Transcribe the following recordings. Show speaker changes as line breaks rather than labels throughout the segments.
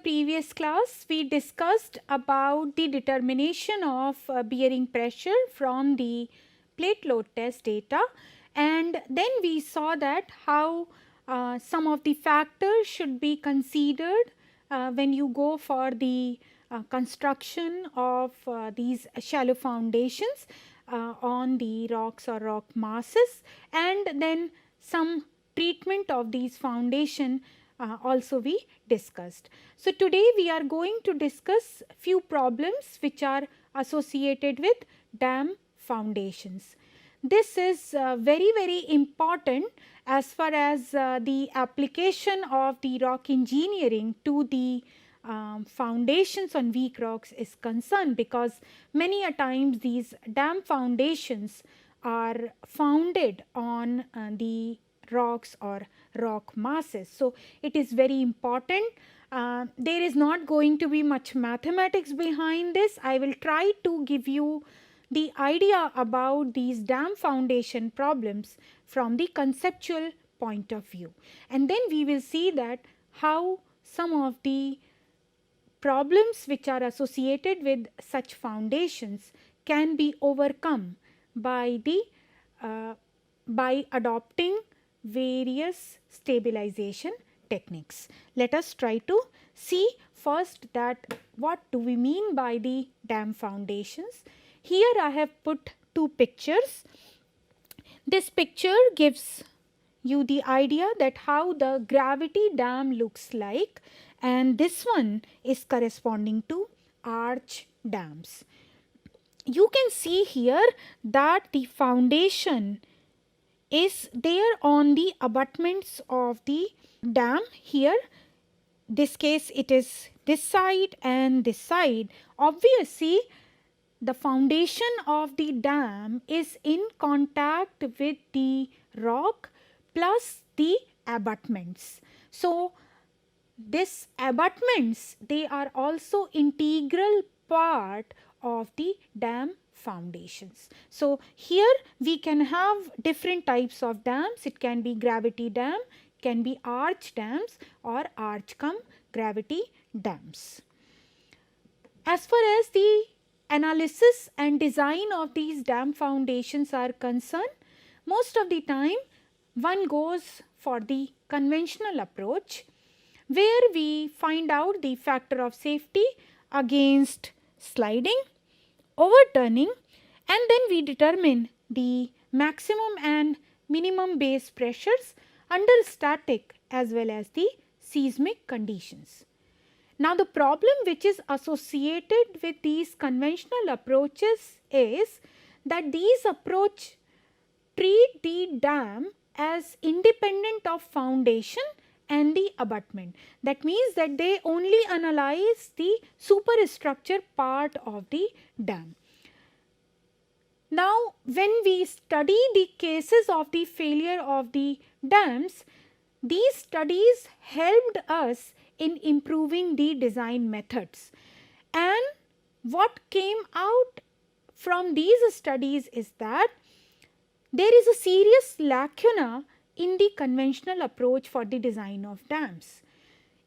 previous class, we discussed about the determination of bearing pressure from the plate load test data, and then we saw that how some of the factors should be considered when you go for the construction of these shallow foundations on the rocks or rock masses, and then some treatment of these foundation also we discussed. So today we are going to discuss few problems which are associated with dam foundations. This is very important as far as the application of the rock engineering to the foundations on weak rocks is concerned, because many a times these dam foundations are founded on the rocks or rock masses. So it is very important. There is not going to be much mathematics behind this. I will try to give you the idea about these dam foundation problems from the conceptual point of view, and then we will see that how some of the problems which are associated with such foundations can be overcome by the by adopting various stabilization techniques. Let us try to see first that what do we mean by the dam foundations. Here I have put two pictures. This picture gives you the idea that how the gravity dam looks like, and this one is corresponding to arch dams. You can see here that the foundation is there on the abutments of the dam. Here, this case it is this side and this side. Obviously, the foundation of the dam is in contact with the rock plus the abutments. So, this abutments, they are also integral part of the dam foundations. So, here we can have different types of dams. It can be gravity dam, can be arch dams, or arch cum gravity dams. As far as the analysis and design of these dam foundations are concerned, most of the time one goes for the conventional approach, where we find out the factor of safety against sliding, overturning, and then we determine the maximum and minimum base pressures under static as well as the seismic conditions. Now, the problem which is associated with these conventional approaches is that these approach treat the dam as independent of foundation and the abutment. That means that they only analyze the superstructure part of the dam. Now, when we study the cases of the failure of the dams, these studies helped us in improving the design methods, and what came out from these studies is that there is a serious lacuna in the conventional approach for the design of dams.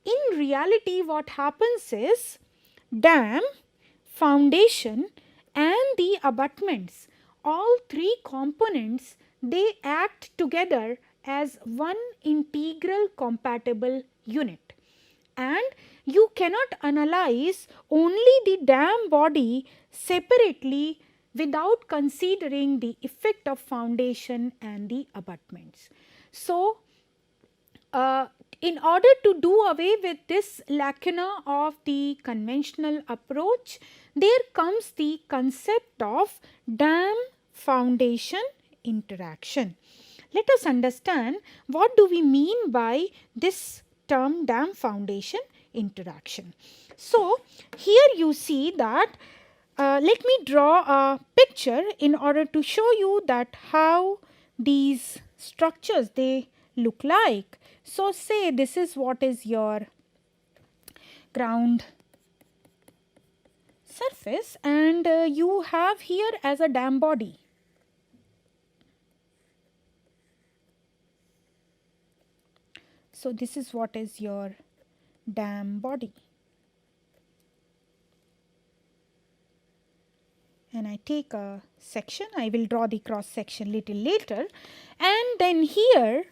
In reality, what happens is dam, foundation and the abutments, all three components, they act together as one integral compatible unit. And you cannot analyze only the dam body separately without considering the effect of foundation and the abutments. So, in order to do away with this lacuna of the conventional approach, there comes the concept of dam foundation interaction. Let us understand what do we mean by this term dam foundation interaction. So, here you see that let me draw a picture in order to show you that how these structures they look like. So, say this is what is your ground surface, and you have here as a dam body. So, this is what is your dam body. and I take a section. I will draw the cross section little later, and then here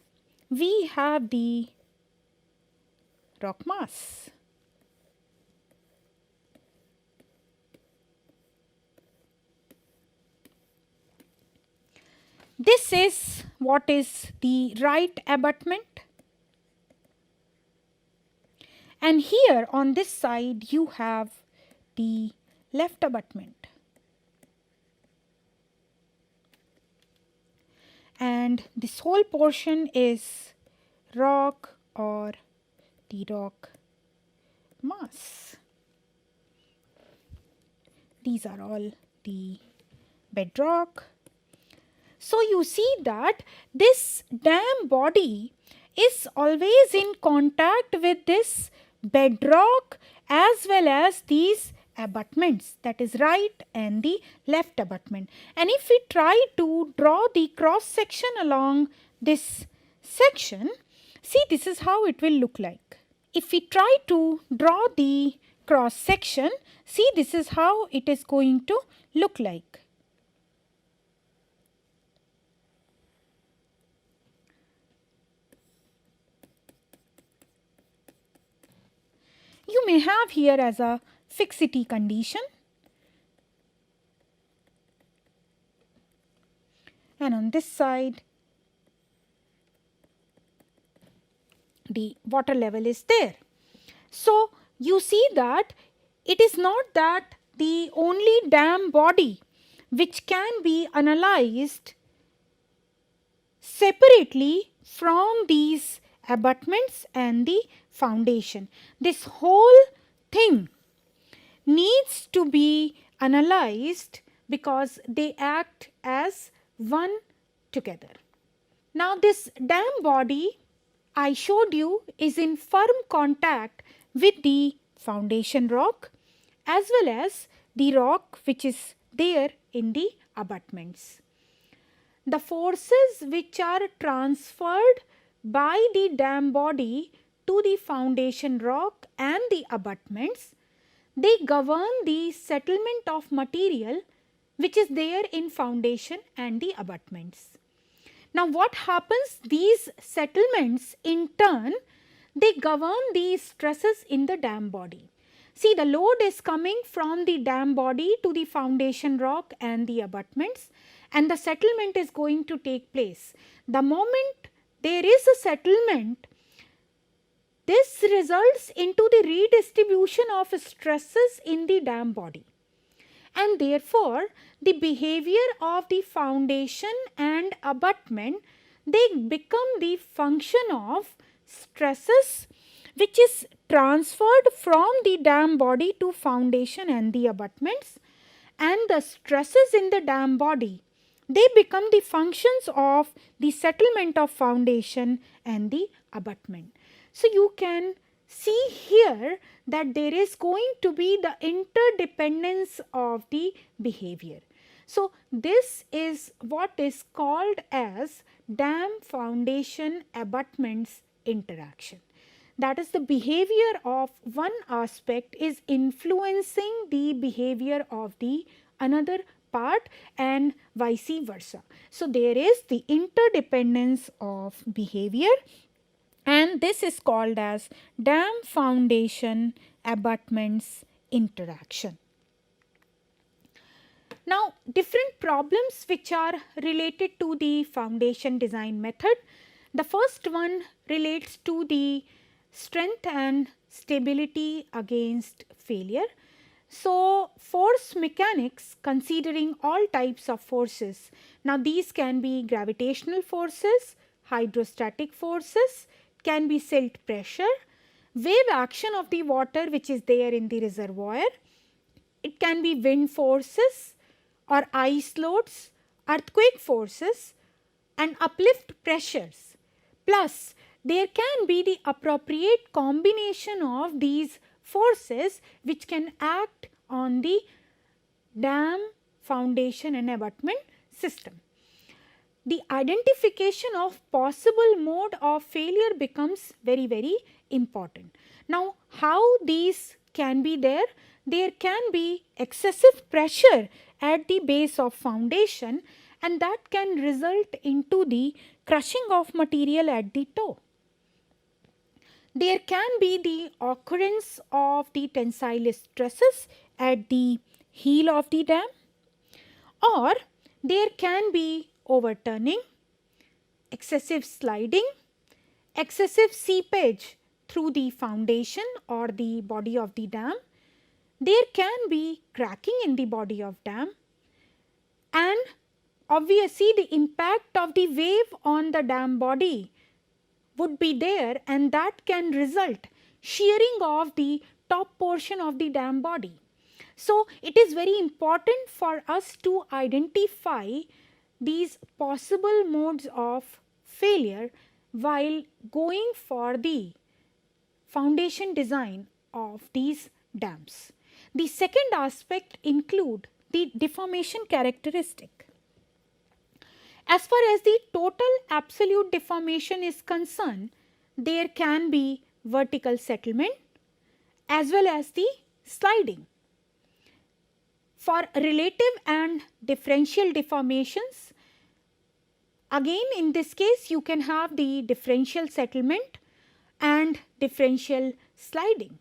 we have the rock mass. This is what is the right abutment, and here on this side you have the left abutment, and this whole portion is rock or the rock mass. These are all the bedrock. So you see that this dam body is always in contact with this bedrock as well as these abutments, that is right and the left abutment. And if we try to draw the cross section along this section, see, this is how it will look like. If we try to draw the cross section, see, this is how it is going to look like. You may have here as a fixity condition, and on this side the water level is there. So you see that it is not that the only dam body which can be analyzed separately from these abutments and the foundation. This whole thing needs to be analyzed because they act as one together. Now this dam body I showed you is in firm contact with the foundation rock as well as the rock which is there in the abutments. The forces which are transferred by the dam body to the foundation rock and the abutments, they govern the settlement of material which is there in foundation and the abutments. Now what happens? These settlements in turn, they govern the stresses in the dam body. See, the load is coming from the dam body to the foundation rock and the abutments, and the settlement is going to take place. The moment there is a settlement, this results into the redistribution of stresses in the dam body, and therefore the behavior of the foundation and abutment, they become the function of stresses which is transferred from the dam body to foundation and the abutments, and the stresses in the dam body, they become the functions of the settlement of foundation and the abutment. So you can see here that there is going to be the interdependence of the behavior. So this is what is called as dam foundation abutments interaction. That is, the behavior of one aspect is influencing the behavior of the another part and vice versa. So there is the interdependence of behavior, and this is called as dam foundation abutments interaction. Now different problems which are related to the foundation design method. The first one relates to the strength and stability against failure. So force mechanics, considering all types of forces. Now these can be gravitational forces, hydrostatic forces, can be silt pressure, wave action of the water which is there in the reservoir, it can be wind forces or ice loads, earthquake forces and uplift pressures. Plus there can be the appropriate combination of these forces which can act on the dam, foundation and abutment system. The identification of possible mode of failure becomes very, very important. Now how these can be there? There can be excessive pressure at the base of foundation, and that can result into the crushing of material at the toe. There can be the occurrence of the tensile stresses at the heel of the dam, or there can be overturning, excessive sliding, excessive seepage through the foundation or the body of the dam. There can be cracking in the body of dam, and obviously the impact of the wave on the dam body would be there, and that can result shearing of the top portion of the dam body. So, it is very important for us to identify these possible modes of failure while going for the foundation design of these dams. The second aspect include the deformation characteristic. As far as the total absolute deformation is concerned, there can be vertical settlement as well as the sliding. For relative and differential deformations, again in this case you can have the differential settlement and differential sliding.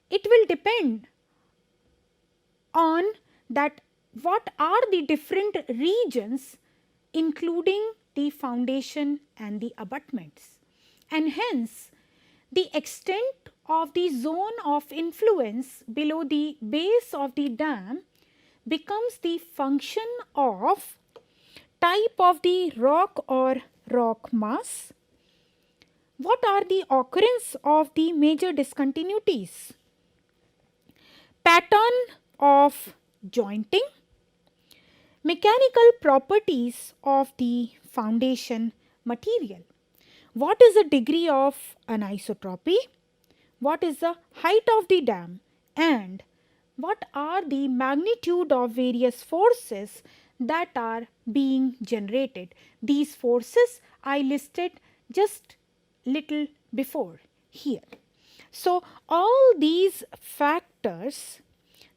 It will depend on that what are the different regions including the foundation and the abutments, and hence the extent of the zone of influence below the base of the dam becomes the function of type of the rock or rock mass. What are the occurrence of the major discontinuities? Pattern of jointing, mechanical properties of the foundation material. What is the degree of anisotropy? What is the height of the dam? And what are the magnitude of various forces that are being generated? These forces I listed just little before here. So, all these factors,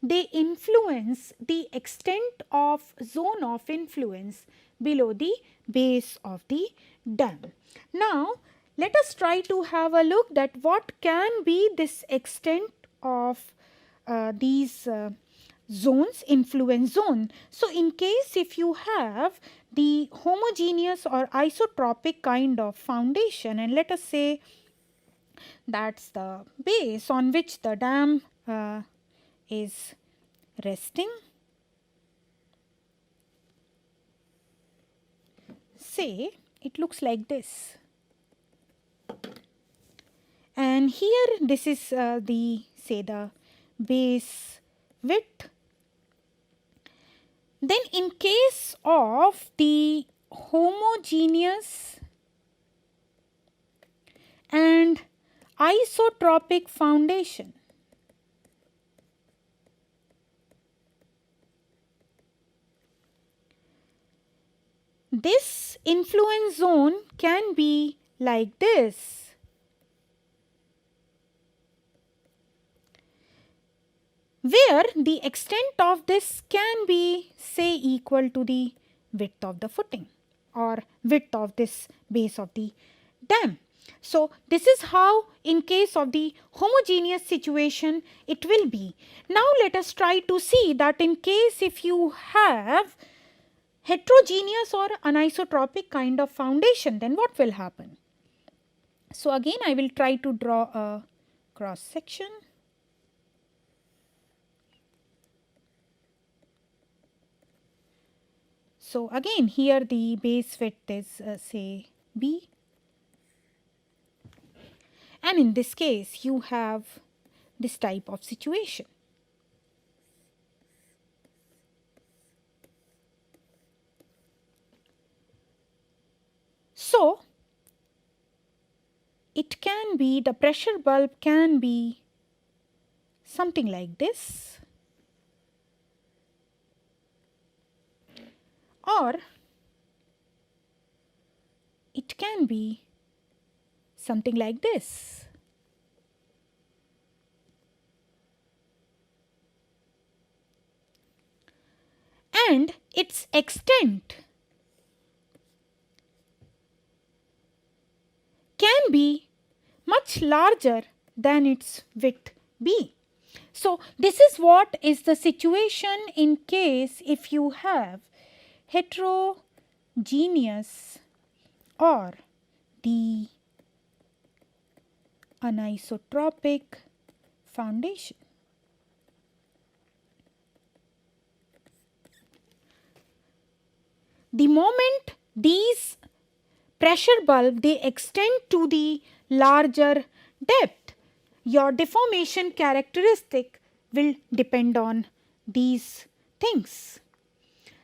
they influence the extent of zone of influence below the base of the dam. Now, let us try to have a look that what can be this extent of these zones, influence zone. So, in case if you have the homogeneous or isotropic kind of foundation, and let us say that's the base on which the dam is resting. Say it looks like this, and here this is the base width. Then in case of the homogeneous and isotropic foundation, this influence zone can be like this. Where the extent of this can be say equal to the width of the footing or width of this base of the dam. So, this is how in case of the homogeneous situation it will be. Now, let us try to see that in case if you have heterogeneous or anisotropic kind of foundation, then what will happen? So, again I will try to draw a cross section. So, again here the base width is say B, and in this case you have this type of situation. So, it can be the pressure bulb can be something like this, or it can be something like this. and its extent can be much larger than its width b. So, this is what is the situation in case if you have heterogeneous or the anisotropic foundation. The moment these pressure bulb they extend to the larger depth, your deformation characteristic will depend on these things.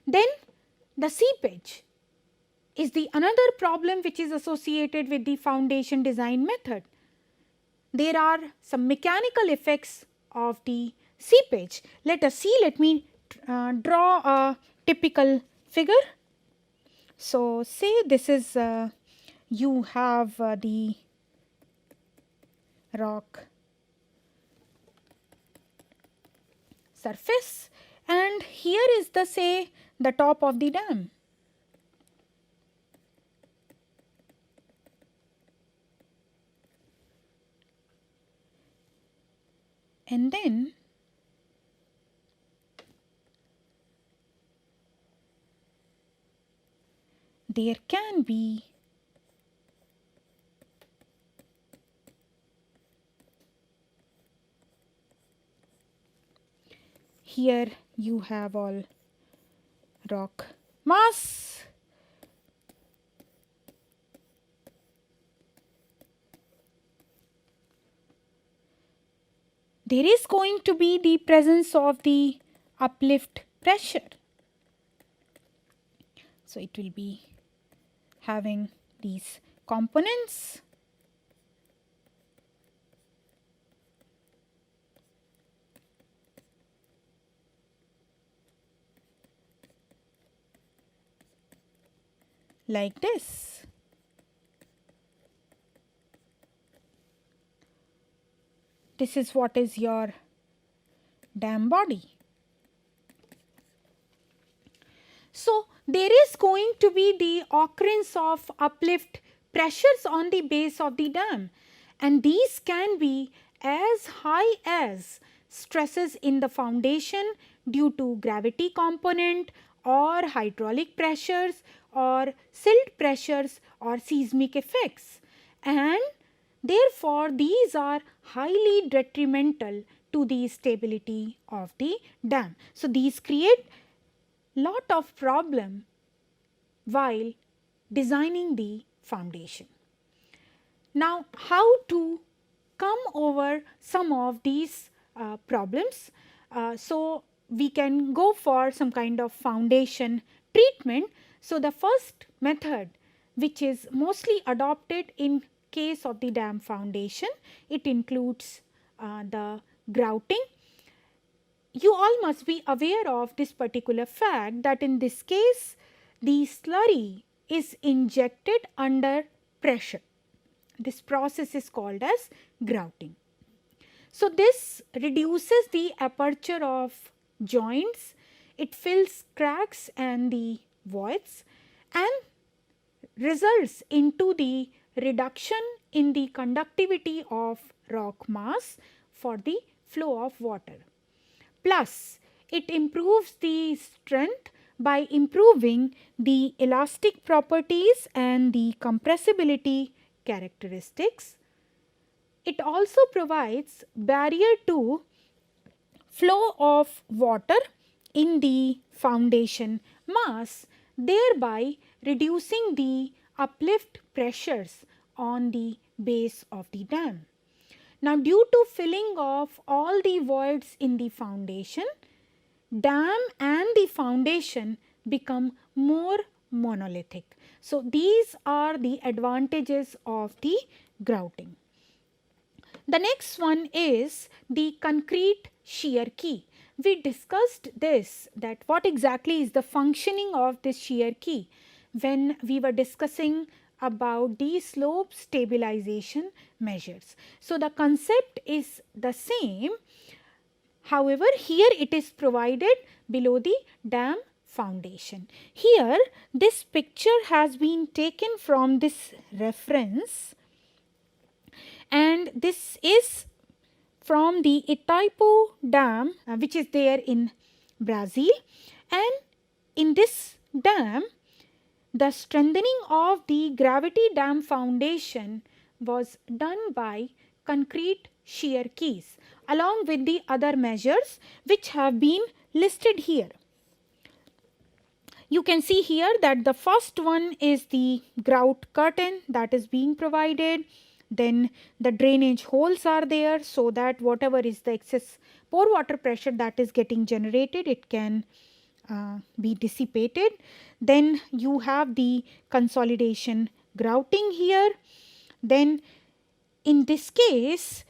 Then the seepage is the another problem which is associated with the foundation design method. There are some mechanical effects of the seepage. Let us see, let me draw a typical figure. So, say this is you have the rock surface and here is the say the top of the dam. And then there can be here you have all rock mass. There is going to be the presence of the uplift pressure. So, it will be having these components. Like this. This is what is your dam body. So, there is going to be the occurrence of uplift pressures on the base of the dam and these can be as high as stresses in the foundation due to gravity component or hydraulic pressures or silt pressures or seismic effects, and therefore, these are highly detrimental to the stability of the dam. So, these create lot of problem while designing the foundation. Now, how to come over some of these problems? So, we can go for some kind of foundation treatment. So, the first method which is mostly adopted in case of the dam foundation, it includes the grouting. You all must be aware of this particular fact that in this case the slurry is injected under pressure. This process is called as grouting. So, this reduces the aperture of joints, it fills cracks and the voids and results into the reduction in the conductivity of rock mass for the flow of water. Plus, it improves the strength by improving the elastic properties and the compressibility characteristics. It also provides barrier to flow of water in the foundation mass, thereby reducing the uplift pressures on the base of the dam. Now, due to filling of all the voids in the foundation, dam and the foundation become more monolithic. So, these are the advantages of the grouting. The next one is the concrete shear key. We discussed this, that what exactly is the functioning of this shear key when we were discussing about the slope stabilization measures. So, the concept is the same, however, here it is provided below the dam foundation. Here this picture has been taken from this reference, and this is from the Itaipu Dam, which is there in Brazil. And in this dam, the strengthening of the gravity dam foundation was done by concrete shear keys along with the other measures which have been listed here. You can see here that the first one is the grout curtain that is being provided. Then the drainage holes are there so that whatever is the excess pore water pressure that is getting generated, it can be dissipated. Then you have the consolidation grouting here. Then in this case,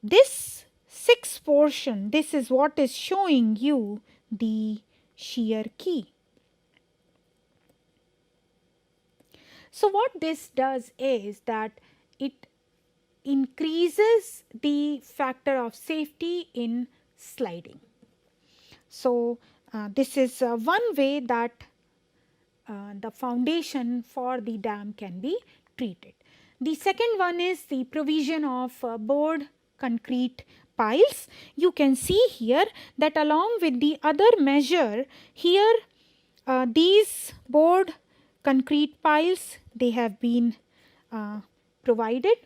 this 6th portion, this is what is showing you the shear key. So what this does is that it increases the factor of safety in sliding. So this is one way that the foundation for the dam can be treated. The second one is the provision of bored concrete piles. You can see here that along with the other measure, here these bored concrete piles, they have been provided.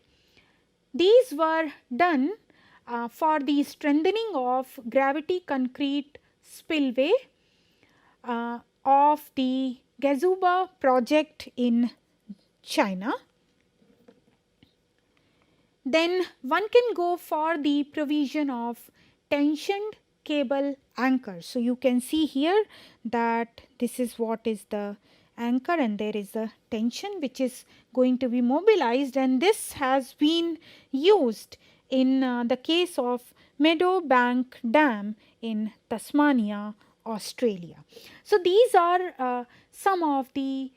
These were done for the strengthening of gravity concrete spillway of the Gazuba project in China. Then one can go for the provision of tensioned cable anchors. So you can see here that this is what is the anchor, and there is a tension which is going to be mobilized, and this has been used in the case of Meadowbank Dam in Tasmania, Australia. So these are some of the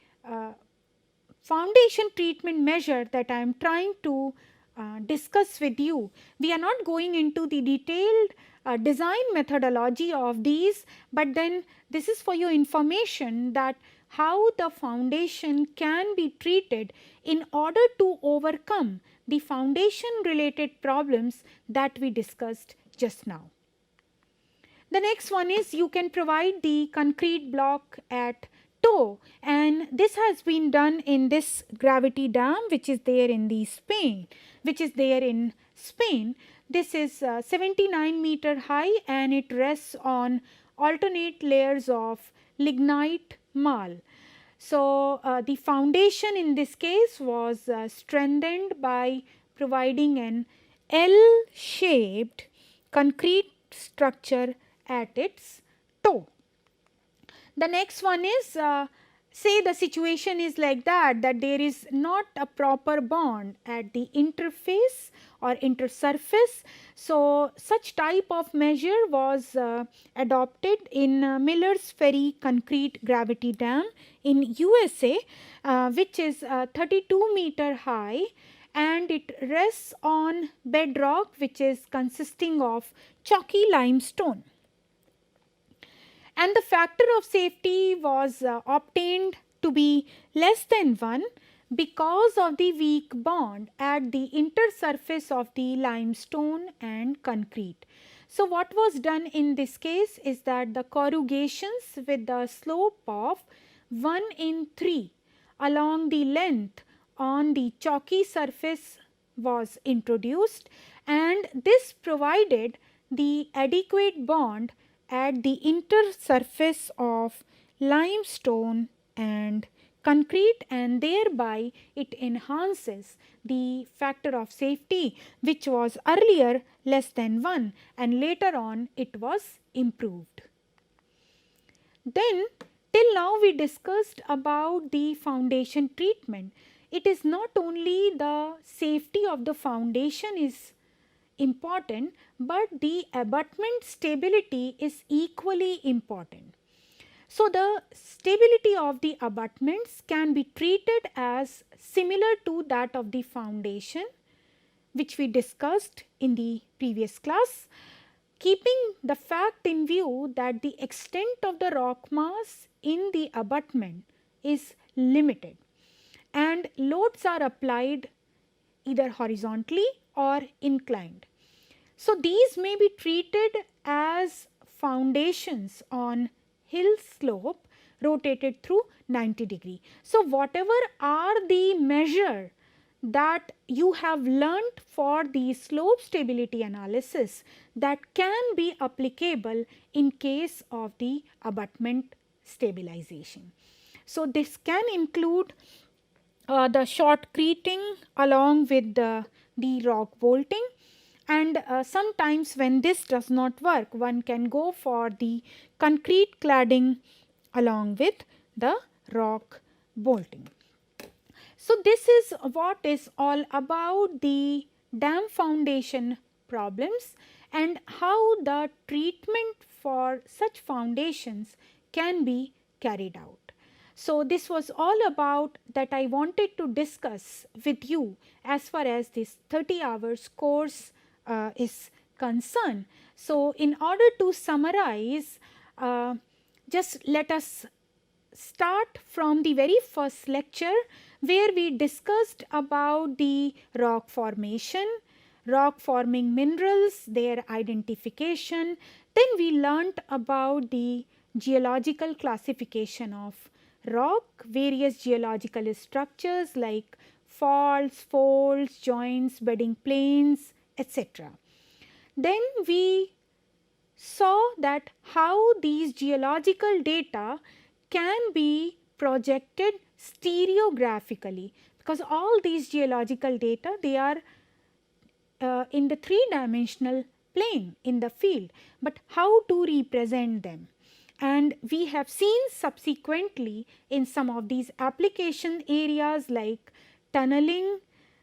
foundation treatment measure that I am trying to discuss with you. We are not going into the detailed design methodology of these, but then this is for your information that how the foundation can be treated in order to overcome the foundation related problems that we discussed just now. The next one is you can provide the concrete block at toe, and this has been done in this gravity dam which is there in Spain. This is 79 meter high, and it rests on alternate layers of lignite marl. So the foundation in this case was strengthened by providing an L-shaped concrete structure at its toe. The next one is say the situation is like that there is not a proper bond at the interface or intersurface. So such type of measure was adopted in Miller's Ferry concrete gravity dam in USA, which is 32 meter high, and it rests on bedrock which is consisting of chalky limestone. And the factor of safety was obtained to be less than 1 because of the weak bond at the intersurface of the limestone and concrete. So what was done in this case is that the corrugations with the slope of 1/3 along the length on the chalky surface was introduced, and this provided the adequate bond at the intersurface of limestone and concrete, and thereby it enhances the factor of safety which was earlier less than 1 and later on it was improved. Then till now we discussed about the foundation treatment. It is not only the safety of the foundation is important, but the abutment stability is equally important. So the stability of the abutments can be treated as similar to that of the foundation, which we discussed in the previous class, keeping the fact in view that the extent of the rock mass in the abutment is limited and loads are applied either horizontally or inclined. So these may be treated as foundations on hill slope rotated through 90°. So whatever are the measure that you have learnt for the slope stability analysis that can be applicable in case of the abutment stabilization. So this can include the shotcreting along with the rock bolting, and sometimes when this does not work, one can go for the concrete cladding along with the rock bolting. So this is what is all about the dam foundation problems and how the treatment for such foundations can be carried out. So this was all about that I wanted to discuss with you as far as this 30 hours course is concerned. So in order to summarize, just let us start from the very first lecture where we discussed about the rock formation, rock forming minerals, their identification. Then we learnt about the geological classification of rock, various geological structures like faults, folds, joints, bedding planes, etc. Then we saw that how these geological data can be projected stereographically, because all these geological data, they are in the three-dimensional plane in the field, but how to represent them. And we have seen subsequently in some of these application areas like tunneling,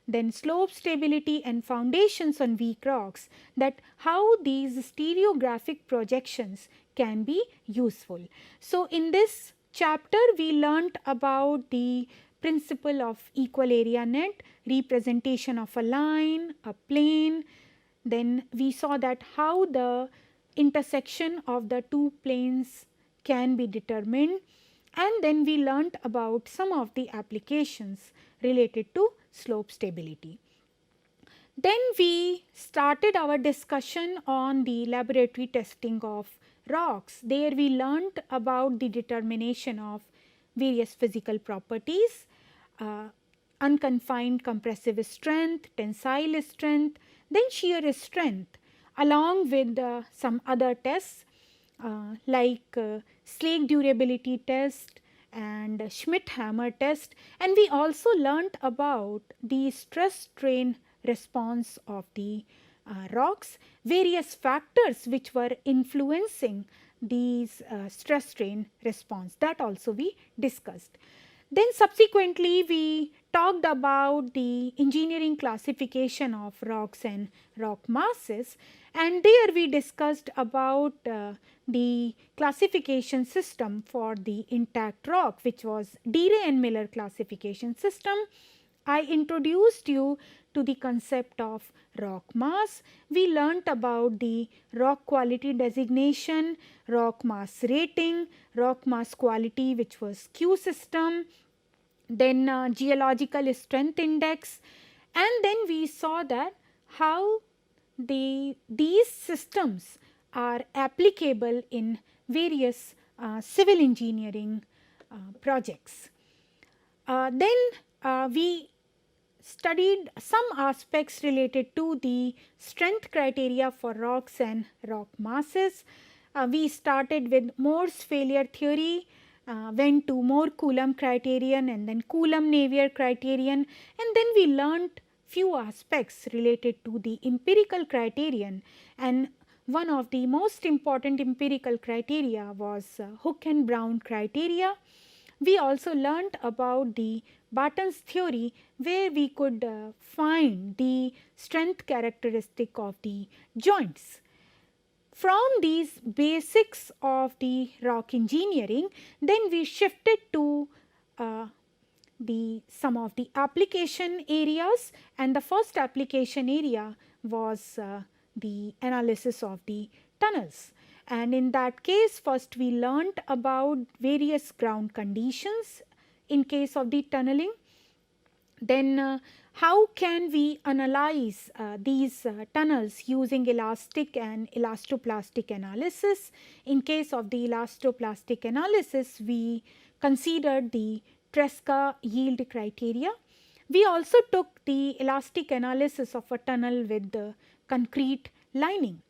then slope stability and foundations on weak rocks, that how these stereographic projections can be useful. So in this chapter we learnt about the principle of equal area net, representation of a line, a plane. Then we saw that how the intersection of the two planes can be determined, and then we learnt about some of the applications related to slope stability. Then we started our discussion on the laboratory testing of rocks. There we learnt about the determination of various physical properties, unconfined compressive strength, tensile strength, then shear strength, along with some other tests like Slake durability test and Schmidt-Hammer test. And we also learnt about the stress strain response of the rocks, various factors which were influencing these stress strain response, that also we discussed. Then subsequently we talked about the engineering classification of rocks and rock masses, and there we discussed about the classification system for the intact rock, which was Deray and Miller classification system. I introduced you to the concept of rock mass. We learnt about the rock quality designation, rock mass rating, rock mass quality, which was Q system, then geological strength index, and then we saw that how these systems are applicable in various civil engineering projects. Then we studied some aspects related to the strength criteria for rocks and rock masses. We started with Moore's failure theory, went to Moore-Coulomb criterion and then Coulomb-Navier criterion, and then we learnt few aspects related to the empirical criterion, and one of the most important empirical criteria was Hook and Brown criteria. We also learnt about the Barton's theory, where we could find the strength characteristic of the joints. From these basics of the rock engineering, then we shifted to some of the application areas, and the first application area was the analysis of the tunnels. And in that case, first we learnt about various ground conditions in case of the tunneling. Then how can we analyze these tunnels using elastic and elastoplastic analysis? In case of the elastoplastic analysis, we considered the Tresca yield criteria. We also took the elastic analysis of a tunnel with the concrete lining.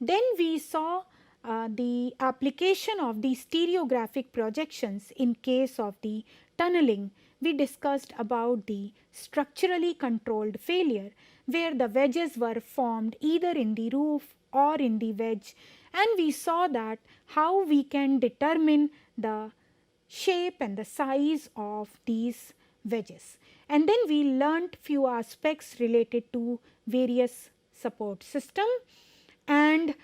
Then we saw the application of the stereographic projections in case of the tunneling. We discussed about the structurally controlled failure where the wedges were formed either in the roof or in the wedge, and we saw that how we can determine the shape and the size of these wedges. And then we learnt few aspects related to various support system, and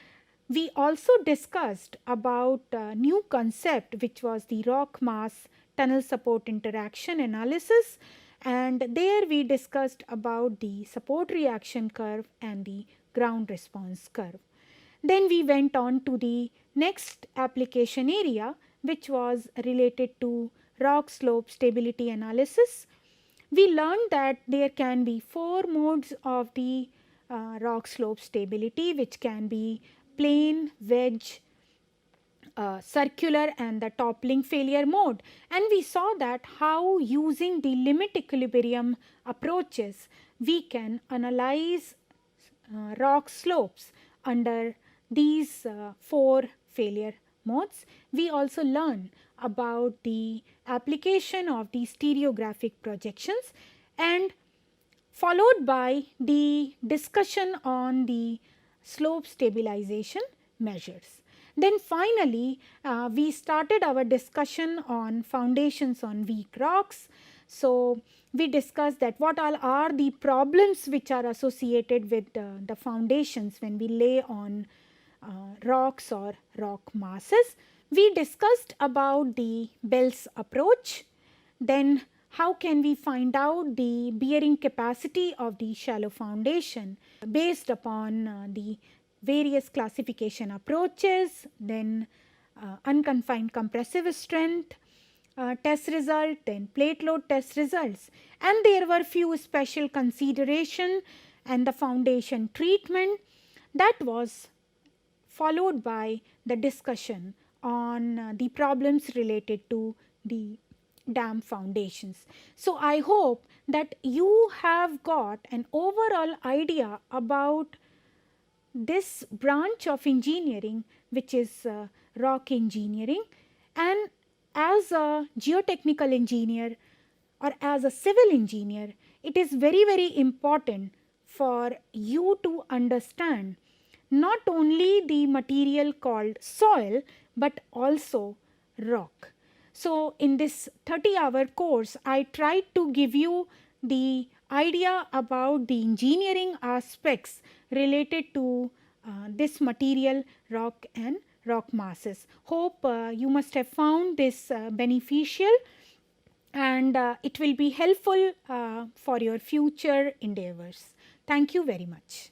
we also discussed about a new concept which was the rock mass tunnel support interaction analysis, and there we discussed about the support reaction curve and the ground response curve. Then we went on to the next application area which was related to rock slope stability analysis. We learned that there can be 4 modes of the rock slope stability, which can be plane, wedge, circular and the toppling failure mode. And we saw that how using the limit equilibrium approaches we can analyze rock slopes under these 4 failure modes. We also learn about the application of the stereographic projections, and followed by the discussion on the slope stabilization measures. Then finally, we started our discussion on foundations on weak rocks. So we discussed that what all are the problems which are associated with the foundations when we lay on rocks or rock masses. We discussed about the Bell's approach. Then how can we find out the bearing capacity of the shallow foundation based upon the various classification approaches, then unconfined compressive strength test result, then plate load test results, and there were few special consideration and the foundation treatment. That was followed by the discussion on the problems related to the dam foundations. So I hope that you have got an overall idea about this branch of engineering, which is rock engineering. And as a geotechnical engineer or as a civil engineer, it is very, very important for you to understand not only the material called soil, but also rock. So in this 30-hour course, I tried to give you the idea about the engineering aspects related to this material, rock and rock masses. Hope you must have found this beneficial, and it will be helpful for your future endeavors. Thank you very much.